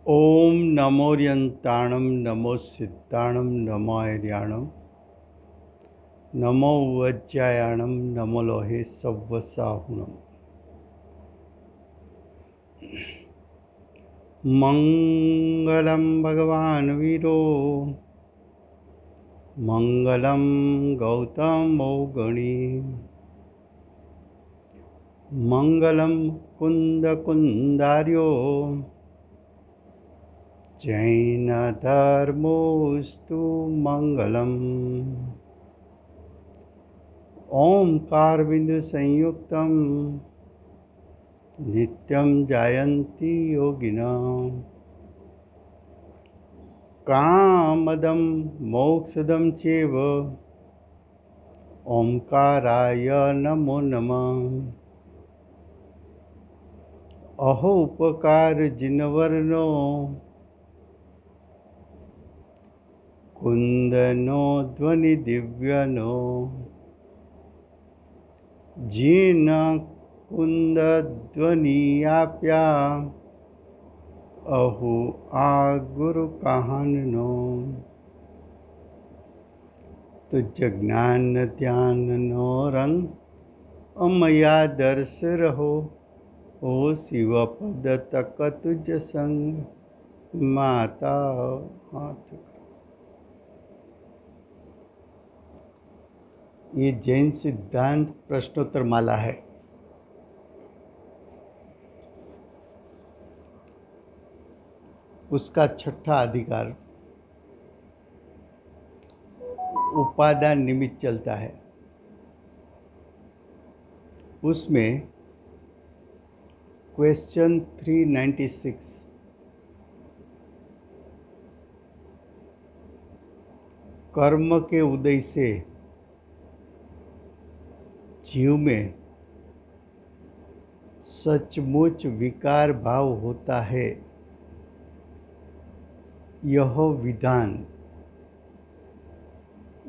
ओम नमोर्यंताणं नमो सिद्धाणं नमो ऐर्याणं नमो वज्रायाणं नमो लोहे सव्वसाहुणम्। मंगलं भगवान् वीरो मंगलं गौतमो गणी मंगलं कुन्दकुन्दार्यो जैनधर्मोऽस्तु मंगलम्। ओंकार संयुक्तं नित्यं जायन्ति योगिनः कामदं मोक्षदं चैव ओंकाराय नमो नमः। अहो उपकार जिनवर्नो कुंदनो ध्वनि दिव्यनो जिन कुंद ध्वनि आप्या अहो आ गुरु कहाननो। तुझ ज्ञान ध्यान नो रंग अमया दर्श रहो ओ शिव पद तक तुझ संग माता हाथ। ये जैन सिद्धांत प्रश्नोत्तर माला है। उसका छठा अधिकार उपादान निमित्त चलता है। उसमें क्वेश्चन 396 कर्म के उदय से जीव में सचमुच विकार भाव होता है, यह विधान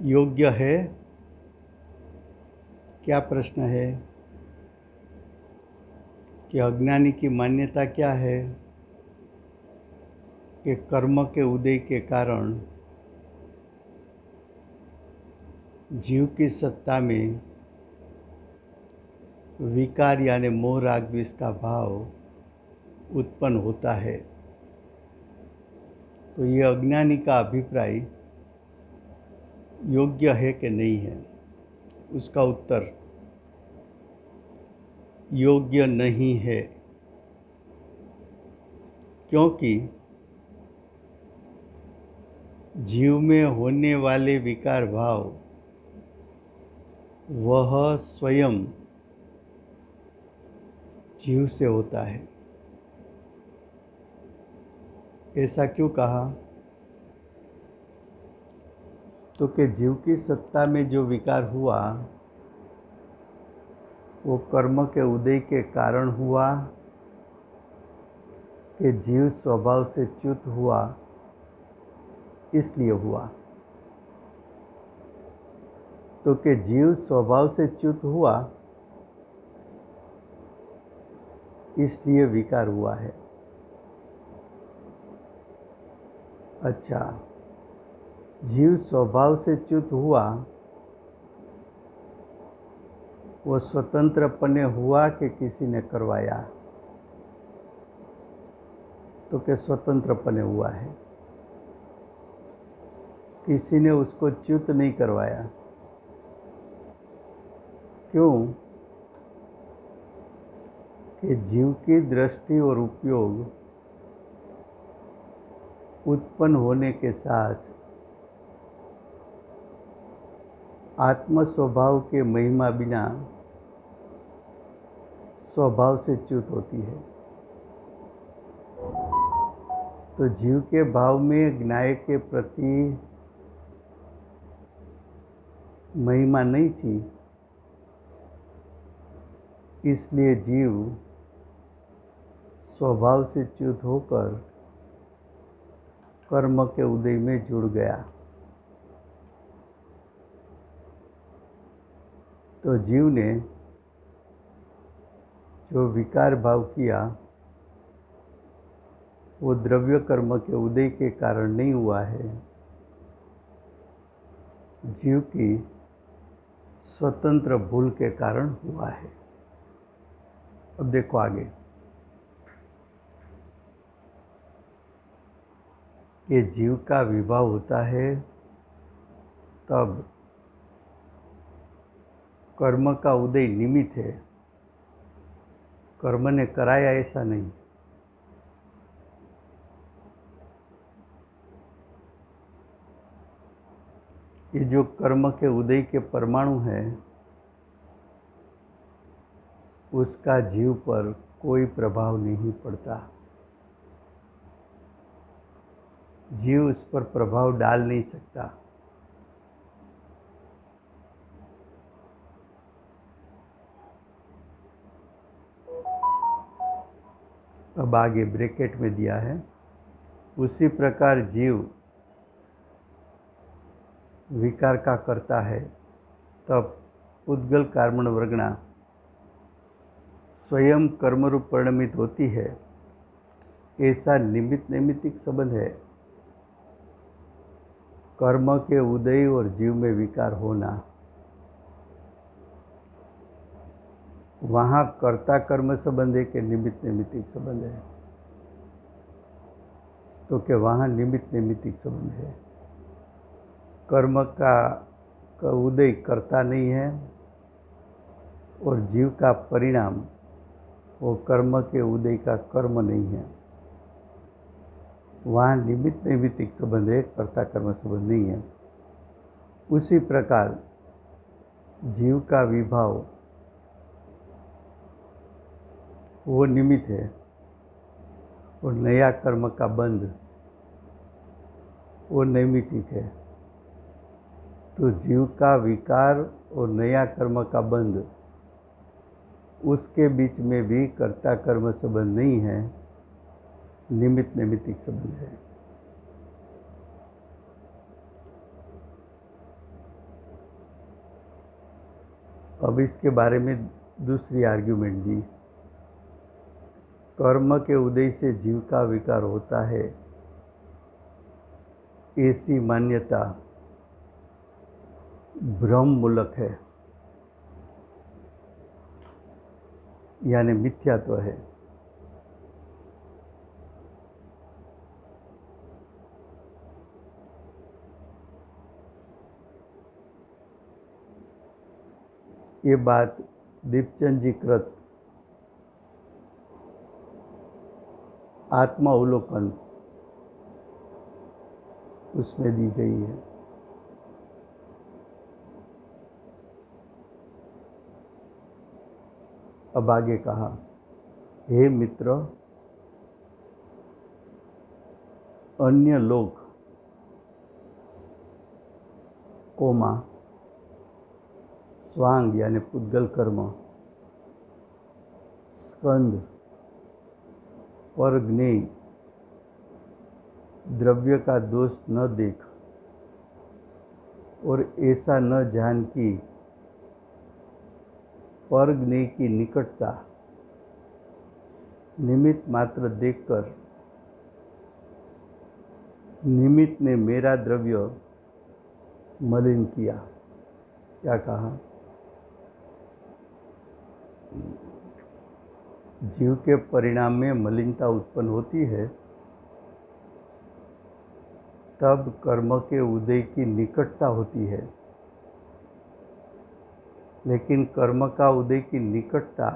योग्य है? क्या प्रश्न है कि अज्ञानी की मान्यता क्या है कि कर्म के उदय के कारण जीव की सत्ता में विकार यानी मोह राग द्वेष का भाव उत्पन्न होता है। तो ये अज्ञानी का अभिप्राय योग्य है कि नहीं है? उसका उत्तर योग्य नहीं है, क्योंकि जीव में होने वाले विकार भाव वह स्वयं जीव से होता है। ऐसा क्यों कहा? तो कि जीव की सत्ता में जो विकार हुआ वो कर्म के उदय के कारण हुआ कि जीव स्वभाव से च्युत हुआ इसलिए हुआ? तो कि जीव स्वभाव से च्युत हुआ इसलिए विकार हुआ है। अच्छा, जीव स्वभाव से च्युत हुआ वो स्वतंत्रपने हुआ कि किसी ने करवाया? तो कि स्वतंत्रपने हुआ है, किसी ने उसको च्युत नहीं करवाया। क्यों? कि जीव की दृष्टि और उपयोग उत्पन्न होने के साथ आत्म स्वभाव के महिमा बिना स्वभाव से च्युत होती है। तो जीव के भाव में ज्ञाय के प्रति महिमा नहीं थी, इसलिए जीव स्वभाव से च्युत होकर कर्म के उदय में जुड़ गया। तो जीव ने जो विकार भाव किया वो द्रव्य कर्म के उदय के कारण नहीं हुआ है, जीव की स्वतंत्र भूल के कारण हुआ है। अब देखो आगे कि जीव का विभाव होता है तब कर्म का उदय निमित्त है, कर्म ने कराया ऐसा नहीं। ये जो कर्म के उदय के परमाणु हैं, उसका जीव पर कोई प्रभाव नहीं पड़ता। जीव उस पर प्रभाव डाल नहीं सकता। अब आगे ब्रैकेट में दिया है, उसी प्रकार जीव विकार का करता है तब उद्गल कार्मण वर्गणा स्वयं कर्मरूप परिणमित होती है। ऐसा निमित्त नैमित्तिक संबंध है। कर्म के उदय और जीव में विकार होना, वहाँ कर्ता कर्म संबंध है कि निमित्त नैमित्तिक संबंध है? तो कि वहाँ निमित्त नैमित्तिक संबंध है। कर्म का उदय कर्ता नहीं है और जीव का परिणाम वो कर्म के उदय का कर्म नहीं है। वहाँ निमित्त नैमित्तिक संबंध है, कर्ता कर्म संबंध नहीं है। उसी प्रकार जीव का विभाव वो निमित्त है और नया कर्म का बंध वो नैमित्तिक है। तो जीव का विकार और नया कर्म का बंध, उसके बीच में भी कर्ता कर्म संबंध नहीं है, निमित्त नैमित्तिक संबंध है। अब इसके बारे में दूसरी आर्ग्यूमेंट दी, कर्म के उदय से जीव का विकार होता है, ऐसी मान्यता भ्रम मूलक है, यानी मिथ्यात्व है। ये बात दीपचंद जी कृत आत्मावलोकन उसमें दी गई है। अब आगे कहा, हे मित्र, अन्य लोक कोमा स्वांग यानी पुद्गल कर्म, स्कंद और ज्ञेय द्रव्य का दोष न देख और ऐसा न जान कि पर ज्ञेय की निकटता निमित्त मात्र देखकर निमित्त ने मेरा द्रव्य मलिन किया। क्या कहा? जीव के परिणाम में मलिनता उत्पन्न होती है तब कर्म के उदय की निकटता होती है, लेकिन कर्म का उदय की निकटता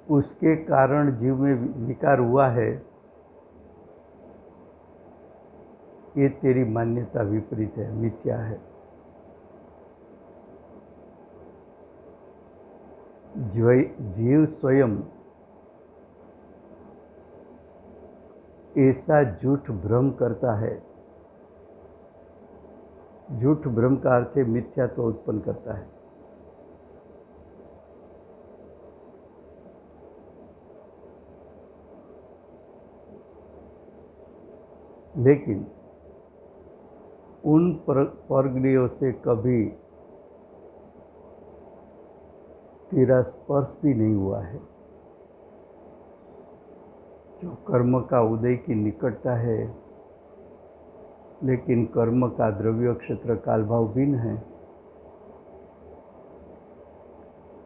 उसके कारण जीव में विकार हुआ है, ये तेरी मान्यता विपरीत है, मिथ्या है। जीव स्वयं ऐसा झूठ भ्रम करता है। झूठ भ्रम का अर्थ है मिथ्यात्व उत्पन्न करता है। लेकिन उन परज्ञेयों से कभी तेरा स्पर्श भी नहीं हुआ है। जो कर्म का उदय की निकटता है, लेकिन कर्म का द्रव्य क्षेत्र कालभाव भिन्न है।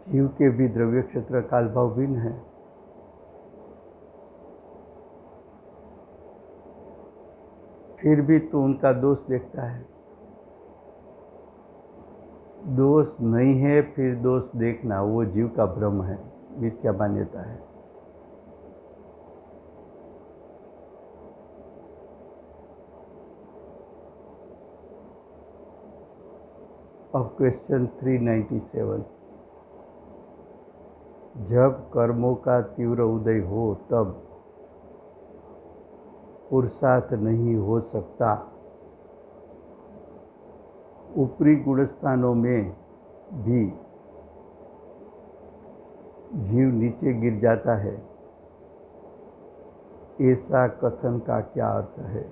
जीव के भी द्रव्य क्षेत्र कालभाव भिन्न है। फिर भी तो उनका दोष देखता है। दोष नहीं है, फिर दोष देखना वो जीव का भ्रम है, मिथ्या मान्यता है। अब क्वेश्चन 397, जब कर्मों का तीव्र उदय हो तब पुरुषार्थ नहीं हो सकता। ऊपरी गुणस्थानों में भी जीव नीचे गिर जाता है, ऐसा कथन का क्या अर्थ है?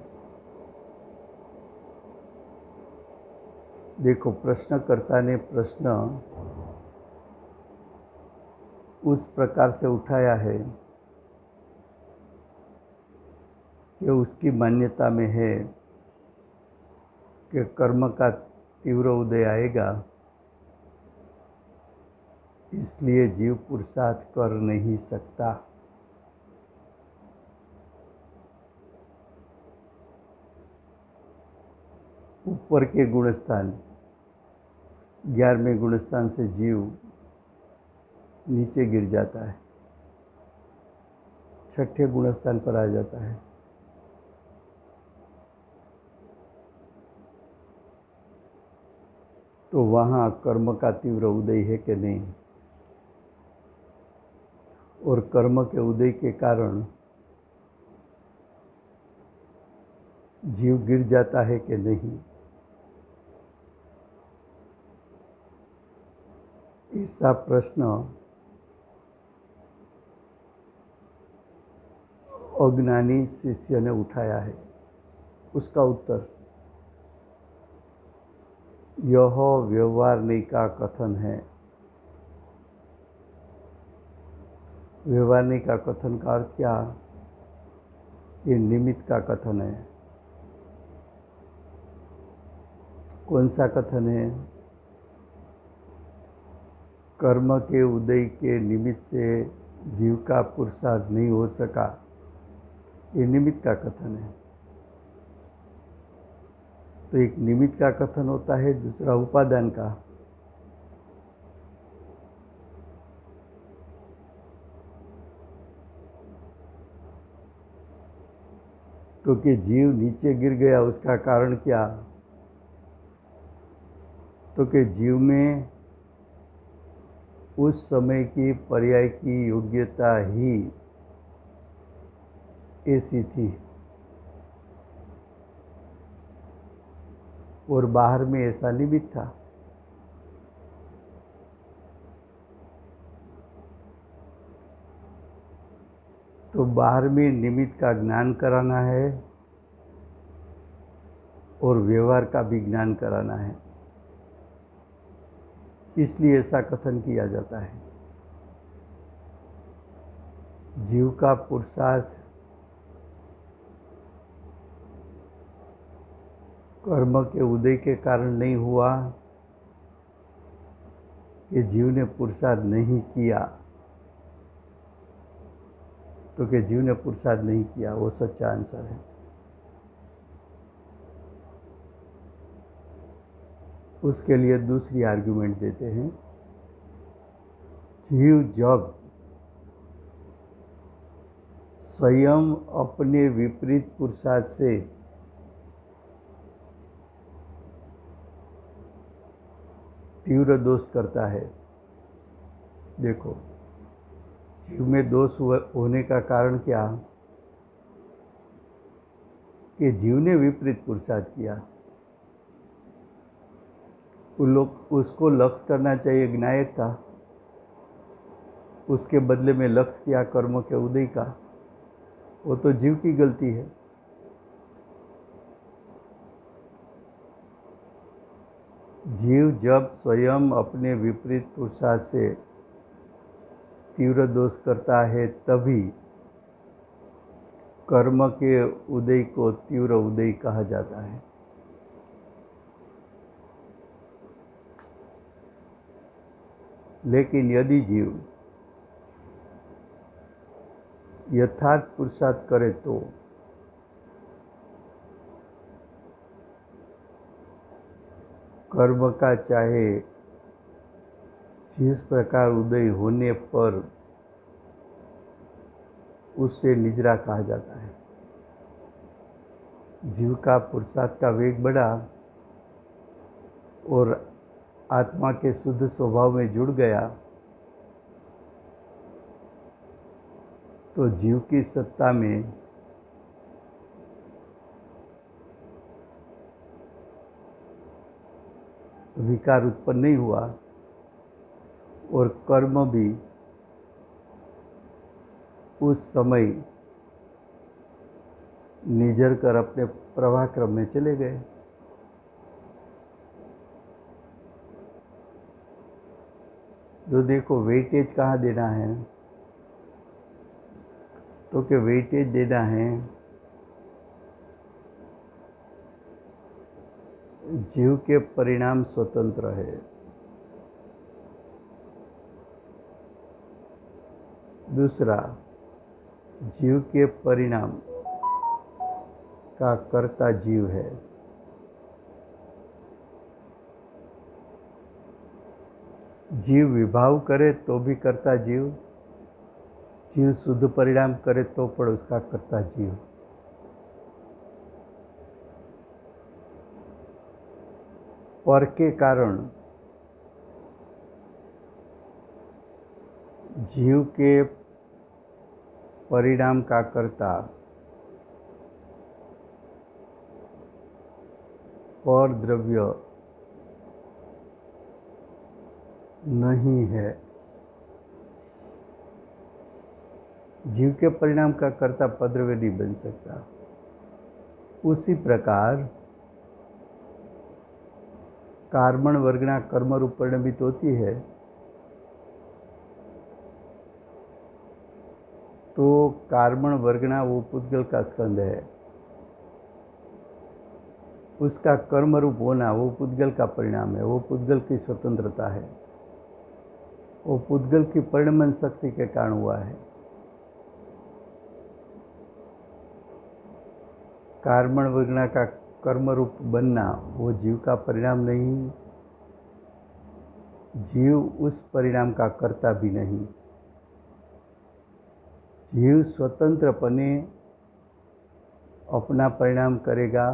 देखो, प्रश्नकर्ता ने प्रश्न उस प्रकार से उठाया है कि उसकी मान्यता में है कि कर्म का तीव्र उदय आएगा, इसलिए जीव पुरुषार्थ कर नहीं सकता। ऊपर के गुणस्थान 11वें गुणस्थान से जीव नीचे गिर जाता है, 6ठे गुणस्थान पर आ जाता है। तो वहाँ कर्म का तीव्र उदय है कि नहीं, और कर्म के उदय के कारण जीव गिर जाता है कि नहीं, ऐसा प्रश्न अज्ञानी शिष्य ने उठाया है। उसका उत्तर यह व्यवहारणी का कथन है। व्यवहारणी का कथन का अर्थ क्या? ये निमित्त का कथन है। कौन सा कथन है? कर्म के उदय के निमित्त से जीव का पुरुषार्थ नहीं हो सका, ये निमित्त का कथन है। तो एक निमित्त का कथन होता है, दूसरा उपादान का। तो कि जीव नीचे गिर गया, उसका कारण क्या? तो कि जीव में उस समय की पर्याय की योग्यता ही ऐसी थी, और बाहर में ऐसा निमित्त था। तो बाहर में निमित्त का ज्ञान कराना है और व्यवहार का भी ज्ञान कराना है, इसलिए ऐसा कथन किया जाता है। जीव का पुरुषार्थ कर्म के उदय के कारण नहीं हुआ कि जीव ने पुरुषार्थ नहीं किया, तो कि जीव ने पुरुषार्थ नहीं किया, वो सच्चा आंसर है। उसके लिए दूसरी आर्गुमेंट देते हैं। जीव जब स्वयं अपने विपरीत पुरुषार्थ से तीव्र दोष करता है, देखो जीव में दोष होने का कारण क्या? कि जीव ने विपरीत पुरुषार्थ किया। उसको लक्ष्य करना चाहिए ज्ञायक का, उसके बदले में लक्ष्य किया कर्म के उदय का, वो तो जीव की गलती है। जीव जब स्वयं अपने विपरीत पुरुषार्थ से तीव्र दोष करता है, तभी कर्म के उदय को तीव्र उदय कहा जाता है। लेकिन यदि जीव यथार्थ पुरुषार्थ करे तो कर्म का चाहे जिस प्रकार उदय होने पर उससे निजरा कहा जाता है। जीव का पुरुषार्थ का वेग बढ़ा और आत्मा के शुद्ध स्वभाव में जुड़ गया तो जीव की सत्ता में विकार उत्पन्न नहीं हुआ और कर्म भी उस समय निजर कर अपने प्रवाह क्रम में चले गए। जो देखो वेटेज कहाँ देना है, तो कि वेटेज देना है जीव के परिणाम स्वतंत्र है। दूसरा, जीव के परिणाम का कर्ता जीव है। जीव विभाव करे तो भी कर्ता जीव, जीव शुद्ध परिणाम करे तो पण उसका कर्ता जीव। पर के कारण जीव के परिणाम का कर्ता और द्रव्य नहीं है। जीव के परिणाम का कर्ता पद्रव्य नहीं बन सकता। उसी प्रकार कार्मण वर्गना कर्म रूप परिणमित होती है तो कार्मण वर्गना वो पुद्गल का स्कंध है, उसका कर्म रूप होना वो पुद्गल का परिणाम है, वो पुद्गल की स्वतंत्रता है, वो पुद्गल की परिणमन शक्ति के कारण हुआ है। कार्मण वर्गना का कर्म रूप बनना वो जीव का परिणाम नहीं, जीव उस परिणाम का कर्ता भी नहीं। जीव स्वतंत्रपने अपना परिणाम करेगा,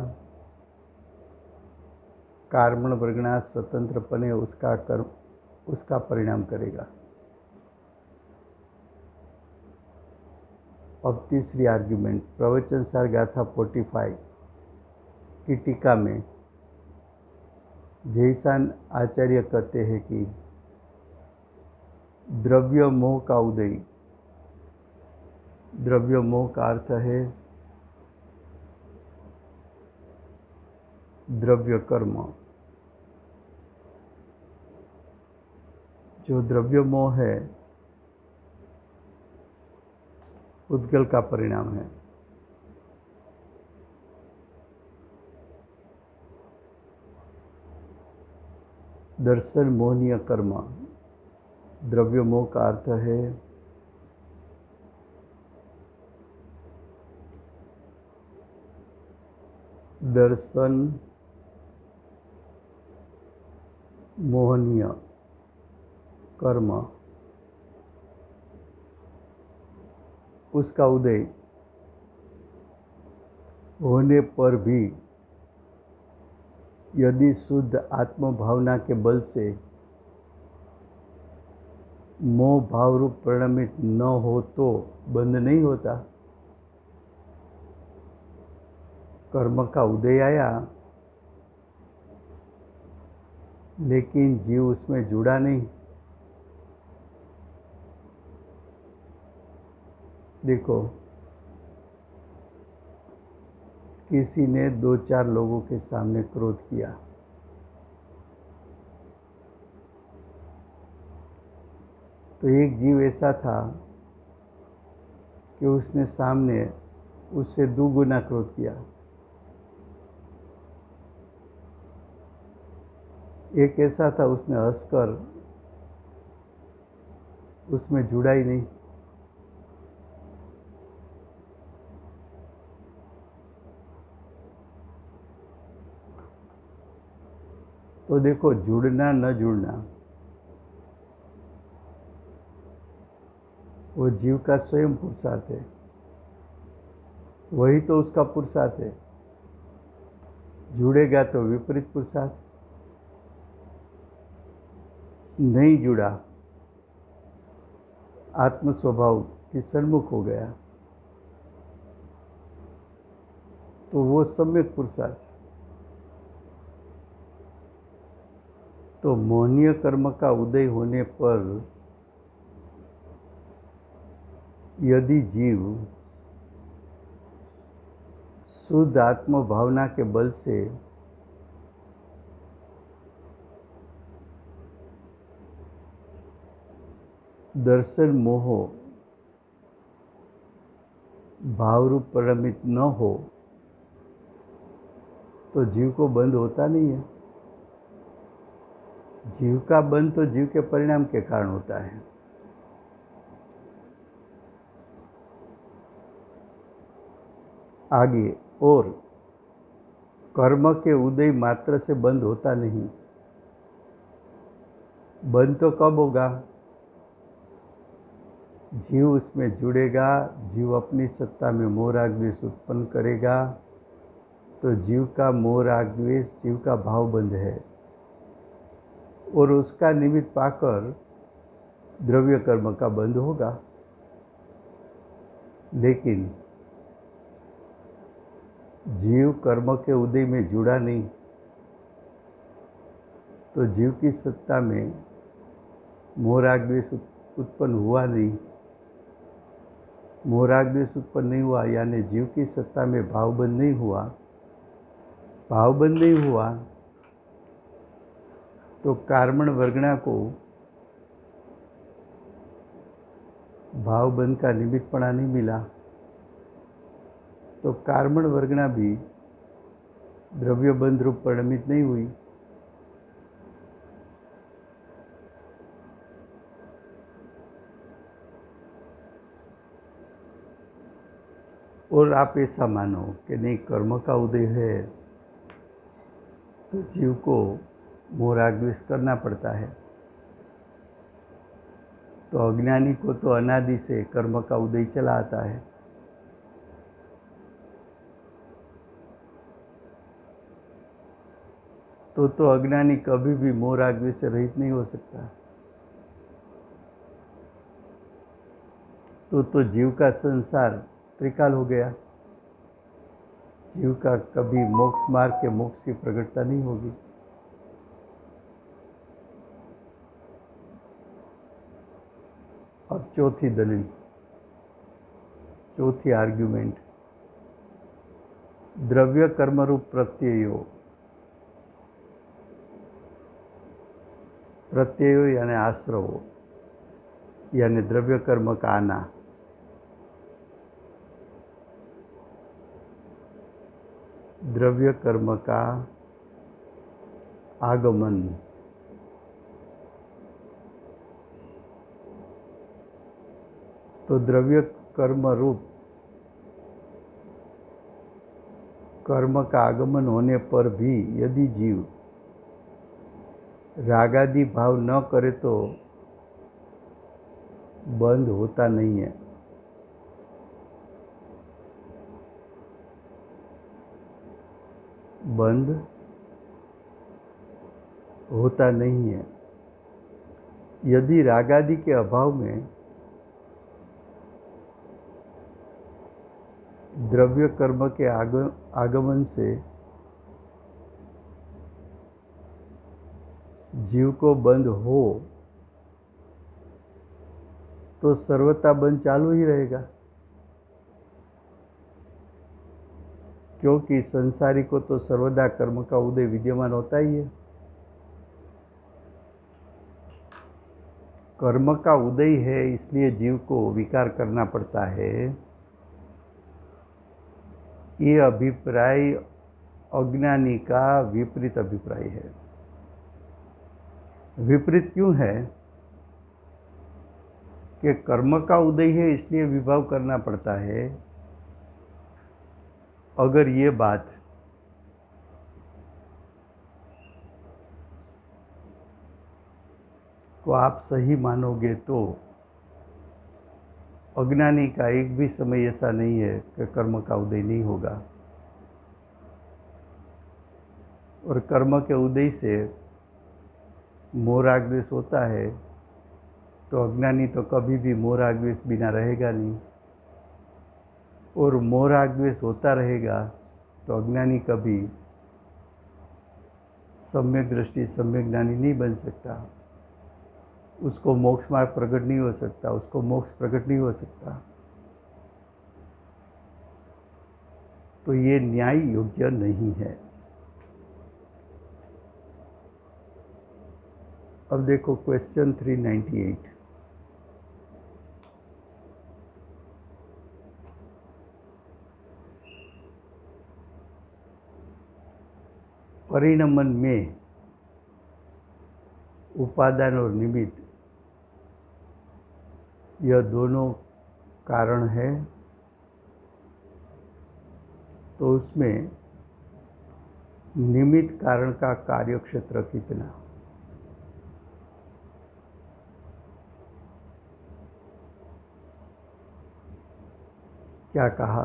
कार्मण वर्गना स्वतंत्रपने उसका कर्म उसका परिणाम करेगा। अब तीसरी आर्ग्यूमेंट प्रवचन सार गाथा 45 की टीका में जयसान आचार्य कहते हैं कि द्रव्य मोह का उदय, द्रव्य मोह का अर्थ है द्रव्य कर्म। जो द्रव्य मोह है पुद्गल का परिणाम है। दर्शन मोहनीय कर्म, द्रव्य मोह का अर्थ है दर्शन मोहनीय कर्म, उसका उदय होने पर भी यदि शुद्ध आत्मभावना के बल से मोह भाव रूप परिणमित न हो तो बंद नहीं होता। कर्म का उदय आया लेकिन जीव उसमें जुड़ा नहीं। देखो, किसी ने 2-4 लोगों के सामने क्रोध किया, तो एक जीव ऐसा था कि उसने सामने उससे दुगुना क्रोध किया। एक ऐसा था, उसने हंसकर उसमें जुड़ा ही नहीं। तो देखो, जुड़ना न जुड़ना वो जीव का स्वयं पुरुषार्थ है, वही तो उसका पुरुषार्थ है। जुड़ेगा तो विपरीत पुरुषार्थ, नहीं जुड़ा आत्म स्वभाव के सन्मुख हो गया तो वो सम्यक पुरुषार्थ। तो मोहनीय कर्म का उदय होने पर यदि जीव शुद्ध आत्म भावना के बल से दर्शन मोह भावरूप परिणमित न हो तो जीव को बंध होता नहीं है। जीव का बंध तो जीव के परिणाम के कारण होता है। आगे, और कर्म के उदय मात्र से बंध होता नहीं। बंध तो कब होगा? जीव उसमें जुड़ेगा, जीव अपनी सत्ता में मोह राग द्वेष उत्पन्न करेगा, तो जीव का मोह राग द्वेष जीव का भाव बंध है, और उसका निमित्त पाकर द्रव्य कर्म का बंध होगा। लेकिन जीव कर्म के उदय में जुड़ा नहीं, तो जीव की सत्ता में मोह राग द्वेष उत्पन्न हुआ नहीं। मोह राग द्वेष उत्पन्न नहीं हुआ, यानी जीव की सत्ता में भावबंध नहीं हुआ। भावबंध नहीं हुआ तो कार्मण वर्गणा को भावबंध का निमित्तपणा नहीं मिला, तो कार्मण वर्गणा भी द्रव्यबंध रूप परिणमित नहीं हुई। और आप ऐसा मानो कि नहीं, कर्म का उदय है तो जीव को मोह राग द्वेष करना पड़ता है, तो अज्ञानी को तो अनादि से कर्म का उदय चला आता है। तो अज्ञानी कभी भी मोह राग द्वेष से रहित नहीं हो सकता। तो जीव का संसार त्रिकाल हो गया। जीव का कभी मोक्ष मार्ग के मोक्ष की प्रकटता नहीं होगी। अब चौथी दलील, चौथी आर्ग्यूमेंट, द्रव्य कर्म रूप प्रत्ययो। प्रत्ययो यानी आश्रवो, यानी द्रव्य कर्म का आना। द्रव्य कर्म का आगमन। तो द्रव्य कर्म रूप कर्म का आगमन होने पर भी यदि जीव रागादि भाव न करे तो बंध होता नहीं है। बंध होता नहीं है। यदि रागादि के अभाव में द्रव्य कर्म के आगमन से जीव को बंध हो तो सर्वथा बंध चालू ही रहेगा, क्योंकि संसारी को तो सर्वदा कर्म का उदय विद्यमान होता ही है। कर्म का उदय है, इसलिए जीव को विकार करना पड़ता है। ये अभिप्राय अज्ञानी का विपरीत अभिप्राय है। विपरीत क्यों है कि कर्म का उदय है इसलिए विभाव करना पड़ता है। अगर ये बात को आप सही मानोगे तो अज्ञानी का एक भी समय ऐसा नहीं है कि कर्म का उदय नहीं होगा, और कर्म के उदय से मोह राग द्वेष होता है तो अज्ञानी तो कभी भी मोह राग द्वेष बिना रहेगा नहीं, और मोह राग द्वेष होता रहेगा तो अज्ञानी कभी सम्यक दृष्टि सम्यक ज्ञानी नहीं बन सकता। उसको मोक्ष मार्ग प्रकट नहीं हो सकता, उसको मोक्ष प्रकट नहीं हो सकता। तो ये न्याय योग्य नहीं है। अब देखो क्वेश्चन 398। परिणमन में उपादान और निमित्त यह दोनों कारण है, तो उसमें निमित्त कारण का कार्य क्षेत्र कितना? क्या कहा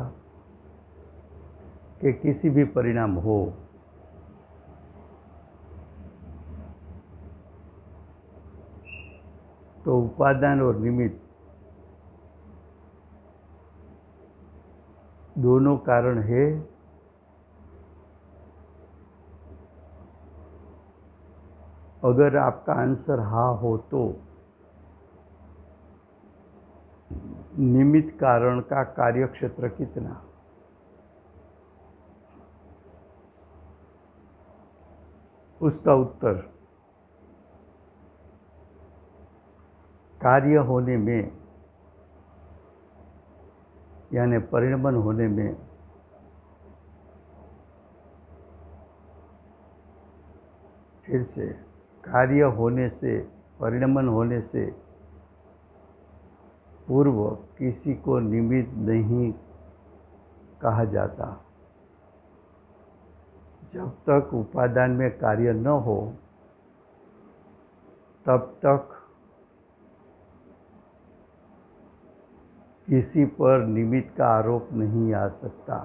कि किसी भी परिणाम हो तो उपादान और निमित्त दोनों कारण है। अगर आपका आंसर हाँ हो तो निमित्त कारण का कार्यक्षेत्र कितना? उसका उत्तर कार्य होने में यानी परिणमन होने में फिर से कार्य होने से परिणमन होने से पूर्व किसी को निमित्त नहीं कहा जाता। जब तक उपादान में कार्य न हो तब तक किसी पर निमित्त का आरोप नहीं आ सकता।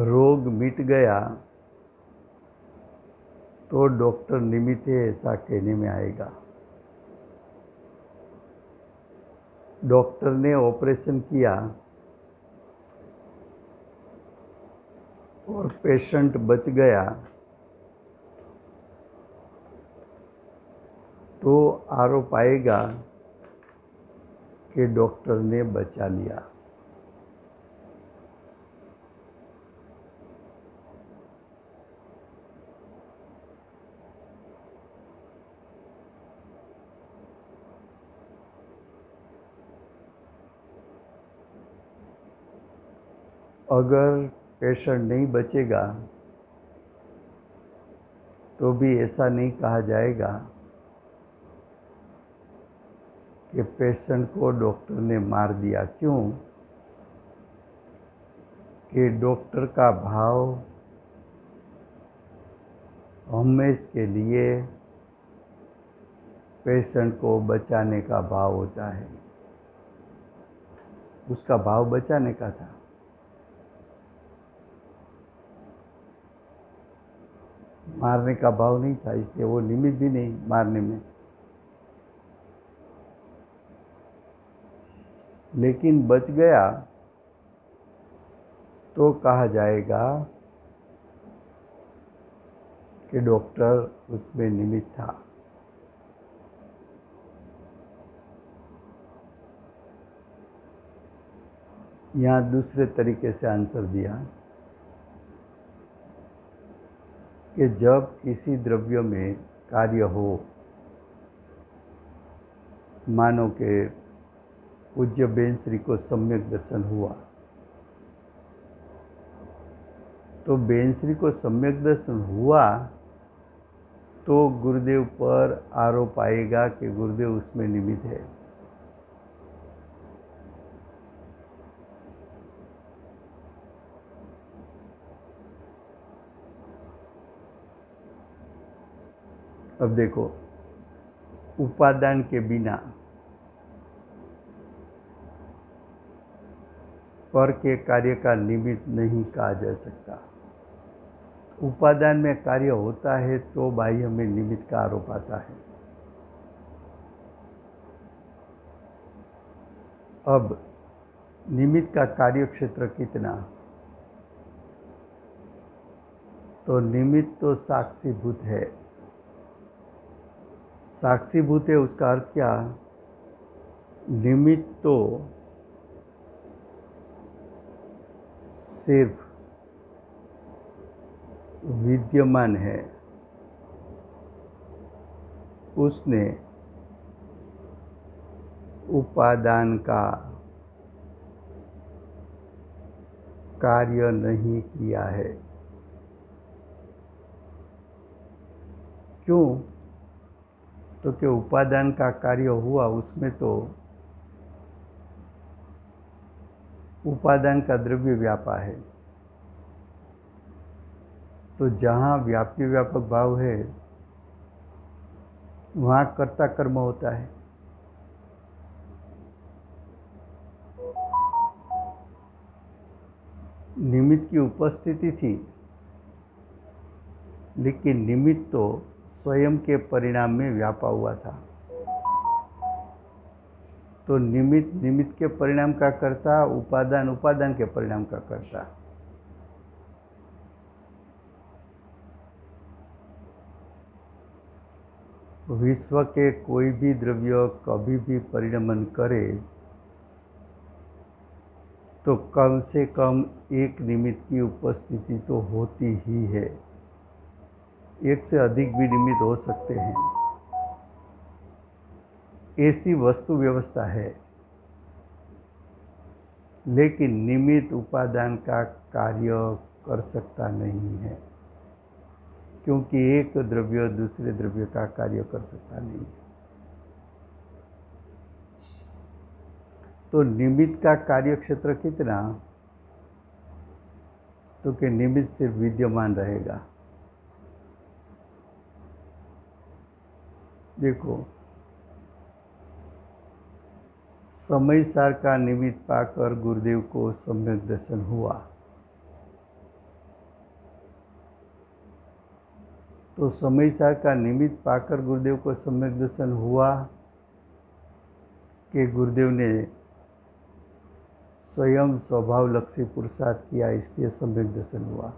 रोग मिट गया तो डॉक्टर निमित्त है ऐसा कहने में आएगा। डॉक्टर ने ऑपरेशन किया और पेशेंट बच गया तो आरोप आएगा कि डॉक्टर ने बचा लिया। अगर पेशेंट नहीं बचेगा तो भी ऐसा नहीं कहा जाएगा कि पेशेंट को डॉक्टर ने मार दिया। क्यों? कि डॉक्टर का भाव हमेशा के लिए पेशेंट को बचाने का भाव होता है। उसका भाव बचाने का था। मारने का भाव नहीं था, इसलिए वो निमित्त भी नहीं मारने में। लेकिन बच गया तो कहा जाएगा कि डॉक्टर उसमें निमित्त था। यहाँ दूसरे तरीके से आंसर दिया कि जब किसी द्रव्य में कार्य हो, मानो कि पूज्य बेन श्री को सम्यक दर्शन हुआ। तो बेन श्री को सम्यक दर्शन हुआ तो गुरुदेव पर आरोप आएगा कि गुरुदेव उसमें निमित्त है। अब देखो, उपादान के बिना पर के कार्य का निमित्त नहीं कहा जा सकता। उपादान में कार्य होता है तो बाह्य में निमित्त का आरोप आता है। अब निमित्त का कार्य क्षेत्र कितना? तो निमित्त तो साक्षीभूत है। साक्षीभूत है उसका अर्थ क्या? निमित्त तो सिर्फ विद्यमान है, उसने उपादान का कार्य नहीं किया है। क्यों? तो कि उपादान का कार्य हुआ उसमें तो उपादान का द्रव्य व्यापा है। तो जहाँ व्याप्ति व्यापक भाव है वहाँ कर्ता कर्म होता है। निमित्त की उपस्थिति थी, लेकिन निमित्त तो स्वयं के परिणाम में व्यापा हुआ था। तो निमित्त निमित्त के परिणाम का कर्ता, उपादान उपादान के परिणाम का कर्ता। विश्व के कोई भी द्रव्य कभी भी परिणमन करे तो कम से कम एक निमित्त की उपस्थिति तो होती ही है। एक से अधिक भी निमित्त हो सकते हैं, ऐसी वस्तु व्यवस्था है। लेकिन निमित्त उपादान का कार्य कर सकता नहीं है, क्योंकि एक द्रव्य दूसरे द्रव्य का कार्य कर सकता नहीं है। तो निमित्त का कार्य क्षेत्र कितना? तो कि निमित्त सिर्फ विद्यमान रहेगा। देखो, समय सार का निमित्त पाकर गुरुदेव को सम्यक दर्शन हुआ। तो समय सार का निमित्त पाकर गुरुदेव को सम्यक दर्शन हुआ कि गुरुदेव ने स्वयं स्वभाव लक्षी पुरुषार्थ किया, इसलिए सम्यक दर्शन हुआ।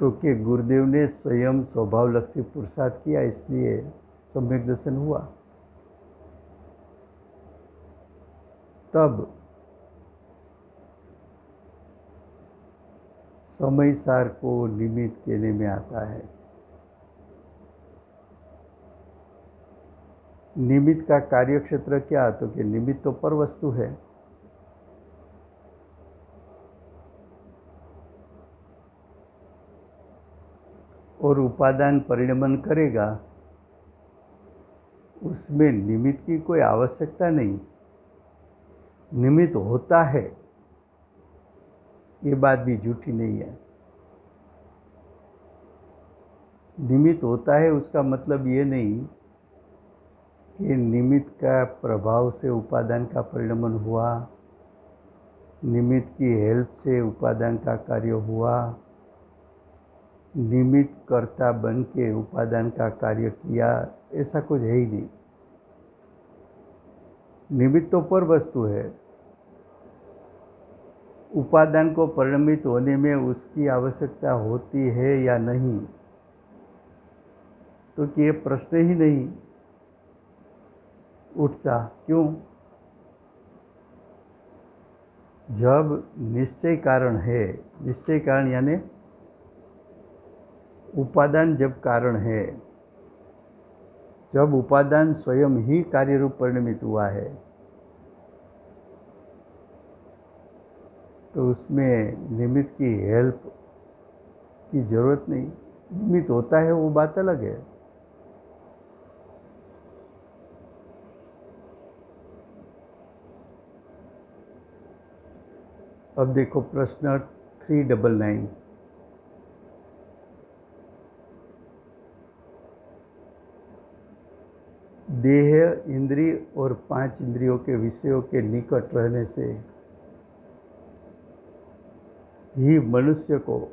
तो कि गुरुदेव ने स्वयं स्वभाव लक्षी पुरुषार्थ किया, इसलिए सम्यक दर्शन हुआ। तब समय सार को निमित्त कहने में आता है। निमित्त का कार्य क्षेत्र क्या? तो कि निमित्त तो पर वस्तु है। और उपादान परिणमन करेगा, उसमें निमित्त की कोई आवश्यकता नहीं। निमित्त होता है, ये बात भी झूठी नहीं है। निमित्त होता है उसका मतलब ये नहीं कि निमित्त का प्रभाव से उपादान का परिणमन हुआ, निमित्त की हेल्प से उपादान का कार्य हुआ, निमित्त कर्ता बन के उपादान का कार्य किया, ऐसा कुछ है ही नहीं। निमित्त तो पर वस्तु है। उपादान को परिणमित होने में उसकी आवश्यकता होती है या नहीं, तो कि ये प्रश्न ही नहीं उठता। क्यों? जब निश्चय कारण है, निश्चय कारण यानी उपादान जब कारण है, जब उपादान स्वयं ही कार्य रूप परिणमित हुआ है, तो उसमें निमित्त की हेल्प की जरूरत नहीं। निमित्त होता है वो बात अलग है। अब देखो प्रश्न 399। देह, इंद्रिय और 5 इंद्रियों के विषयों के निकट रहने से ही मनुष्य को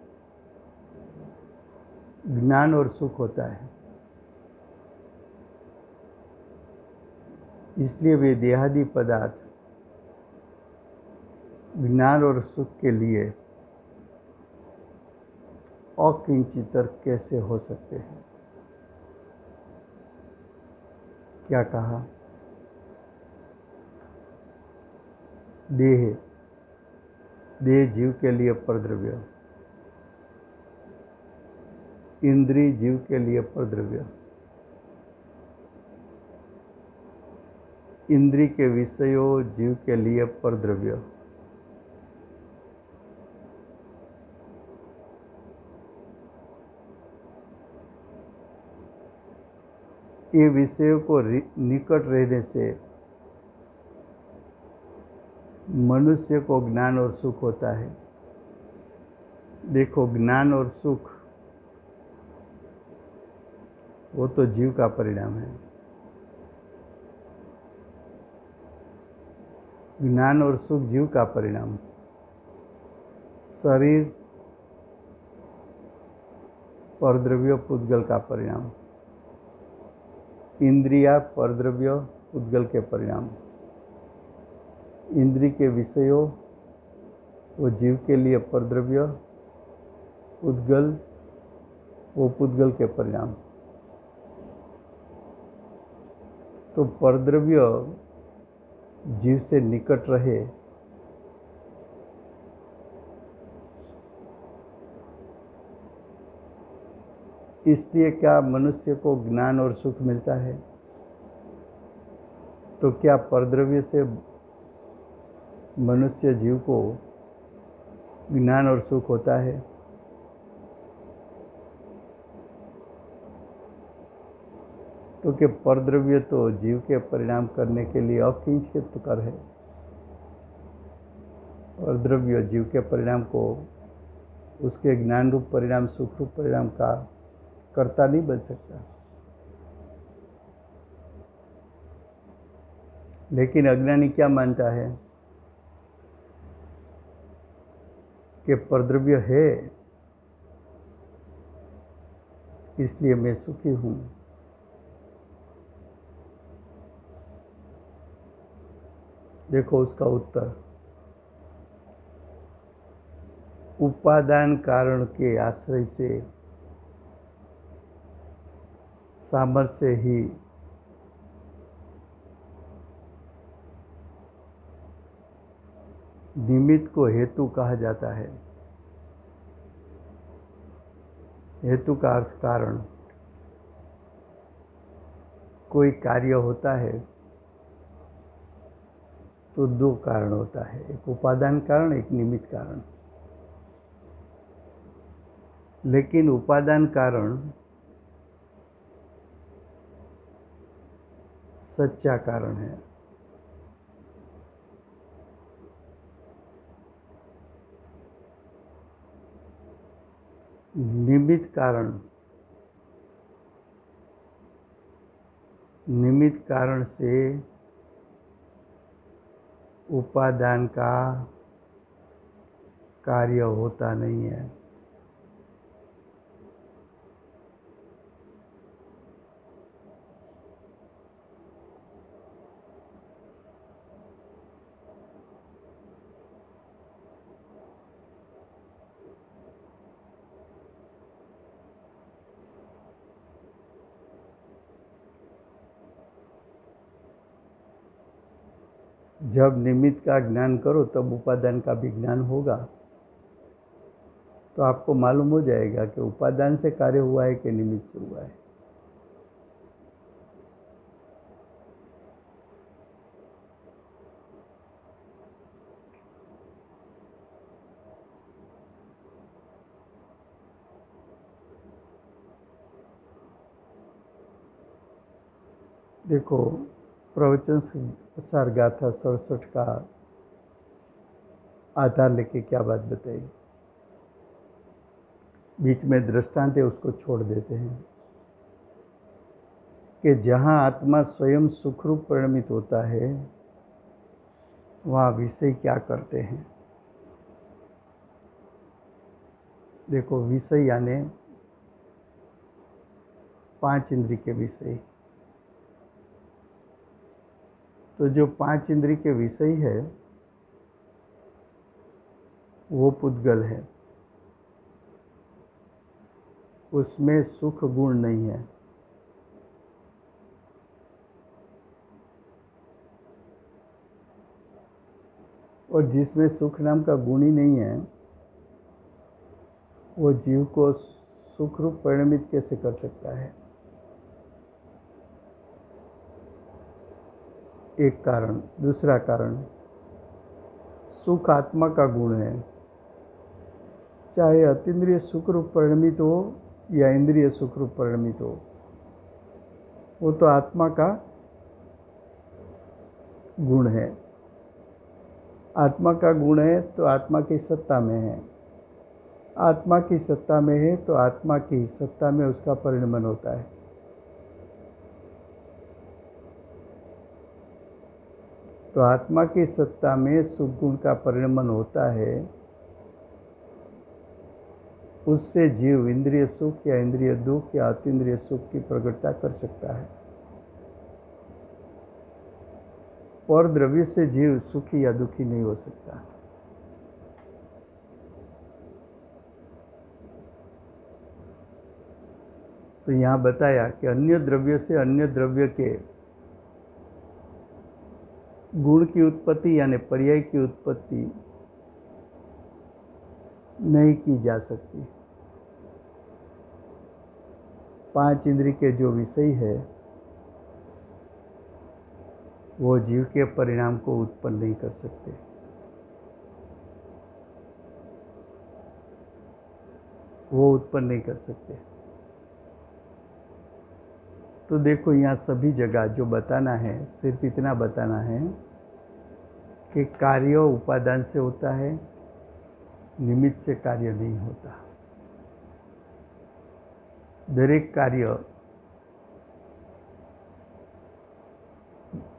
ज्ञान और सुख होता है। इसलिए वे देहादि पदार्थ ज्ञान और सुख के लिए अकिंचितर कैसे हो सकते हैं? क्या कहा? देह, देह जीव के लिए परद्रव्य, इंद्रिय जीव के लिए परद्रव्य, इंद्रिय के विषयों जीव के लिए परद्रव्य, ये विषयों को निकट रहने से मनुष्य को ज्ञान और सुख होता है। देखो, ज्ञान और सुख वो तो जीव का परिणाम है। ज्ञान और सुख जीव का परिणाम। शरीर परद्रव्य पुद्गल का परिणाम, इंद्रिया परद्रव्य पुद्गल के परिणाम, इंद्रिय के विषयों वो जीव के लिए परद्रव्य, पुद्गल वो पुद्गल के परिणाम। तो परद्रव्य जीव से निकट रहे, इसलिए क्या मनुष्य को ज्ञान और सुख मिलता है? तो क्या परद्रव्य से मनुष्य जीव को ज्ञान और सुख होता है? तो कि परद्रव्य तो जीव के परिणाम करने के लिए अकिंचित कर है। परद्रव्य जीव के परिणाम को, उसके ज्ञान रूप परिणाम, सुख रूप परिणाम का कर्ता नहीं बन सकता। लेकिन अज्ञानी क्या मानता है कि परद्रव्य है इसलिए मैं सुखी हूं। देखो उसका उत्तर, उपादान कारण के आश्रय से सामर्थ्य ही निमित्त को हेतु कहा जाता है। हेतु का अर्थ कारण। कोई कार्य होता है तो दो कारण होता है, एक उपादान कारण, एक निमित्त कारण। लेकिन उपादान कारण सच्चा कारण है। निमित्त कारण, निमित्त कारण से उपादान का कार्य होता नहीं है। जब निमित्त का ज्ञान करो तब उपादान का भी ज्ञान होगा। तो आपको मालूम हो जाएगा कि उपादान से कार्य हुआ है कि निमित्त से हुआ है। देखो, प्रवचन सार गाथा 67 का आधार लेके क्या बात बताई। बीच में दृष्टांत है, उसको छोड़ देते हैं कि जहाँ आत्मा स्वयं सुखरूप परिणमित होता है वहाँ विषय क्या करते हैं। देखो, विषय यानी 5 इंद्रिय के विषय। तो जो 5 इंद्रिय के विषय है वो पुद्गल है, उसमें सुख गुण नहीं है। और जिसमें सुख नाम का गुण ही नहीं है वो जीव को सुखरूप परिणमित कैसे कर सकता है। एक कारण। दूसरा कारण, सुख आत्मा का गुण है। चाहे अतीन्द्रिय सुखरूप परिणमित हो या इंद्रिय सुखरूप परिणमित हो, वो तो आत्मा का गुण है। आत्मा का गुण है तो आत्मा की सत्ता में है। आत्मा की सत्ता में है तो आत्मा की सत्ता में उसका परिणमन होता है। तो आत्मा की सत्ता में सुख गुण का परिणमन होता है, उससे जीव इंद्रिय सुख या इंद्रिय दुख या अतीन्द्रिय सुख की प्रकटता कर सकता है। पर द्रव्य से जीव सुखी या दुखी नहीं हो सकता। तो यहाँ बताया कि अन्य द्रव्य से अन्य द्रव्य के गुण की उत्पत्ति यानी पर्याय की उत्पत्ति नहीं की जा सकती। 5 इंद्रिय के जो विषय है वो जीव के परिणाम को उत्पन्न नहीं कर सकते। वो उत्पन्न नहीं कर सकते। तो देखो, यहाँ सभी जगह जो बताना है सिर्फ इतना बताना है कि कार्य उपादान से होता है, निमित्त से कार्य नहीं होता। दरेक कार्य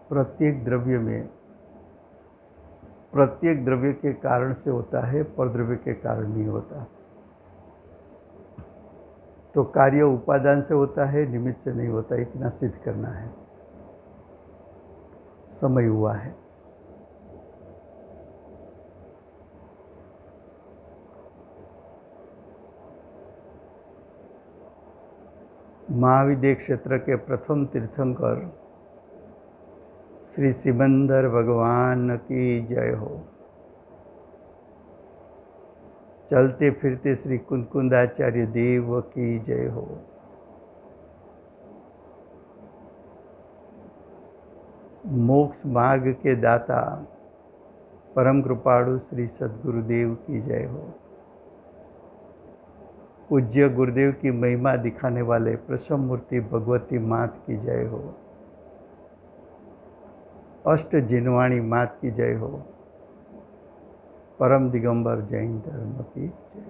प्रत्येक द्रव्य में प्रत्येक द्रव्य के कारण से होता है, पर द्रव्य के कारण नहीं होता। तो कार्य उपादान से होता है, निमित्त से नहीं होता, इतना सिद्ध करना है। समय हुआ है। महाविद्य क्षेत्र के प्रथम तीर्थंकर श्री सिमंदर भगवान की जय हो। चलते फिरते श्री कुंदकुंदाचार्य देव की जय हो। मोक्ष मार्ग के दाता परम कृपाणु श्री सद्गुरुदेव की जय हो। पूज्य गुरुदेव की महिमा दिखाने वाले प्रसन्न मूर्ति भगवती मात की जय हो। अष्ट जिनवाणी मात की जय हो। परम दिगंबर जैन धर्म की जय।